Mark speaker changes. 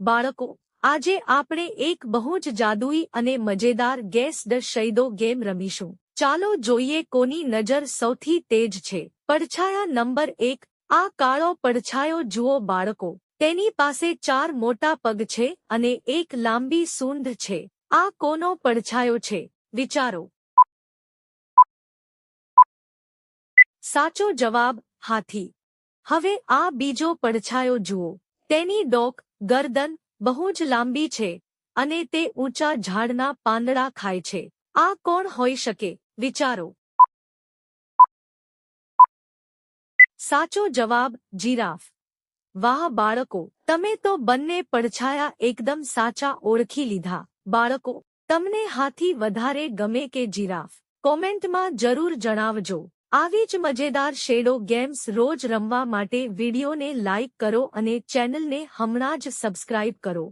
Speaker 1: બાળકો, આજે આપણે એક બહુ જ જાદુઈ અને મજેદાર ગેસ ધ શૈદો ગેમ રમીશું. ચાલો જોઈએ કોની નજર સૌથી તેજ છે. પડછાયા નંબર 1. આ કાળો પડછાયો જુઓ બાળકો, તેની પાસે 4 મોટા પગ છે અને એક લાંબી સૂંઢ છે. આ કોનો પડછાયો છે? વિચારો. સાચો જવાબ, હાથી. હવે આ બીજો પડછાયો જુઓ. તેની ડોક, ગરદન બહુ જ લાંબી છે અને તે ઊંચા ઝાડના પાંદડા ખાય છે. આ કોણ હોઈ શકે? વિચારો. સાચો જવાબ, જીરાફ. વાહ બાળકો, તમે તો બંને પડછાયા એકદમ સાચા ઓળખી લીધા. બાળકો, તમને હાથી વધારે ગમે કે જીરાફ? કોમેન્ટમાં જરૂર જણાવજો. આવી જ મજેદાર શેડો ગેમ્સ રોજ રમવા માટે વિડીયોને લાઇક કરો અને ચેનલને હમણાં જ સબસ્ક્રાઇબ કરો.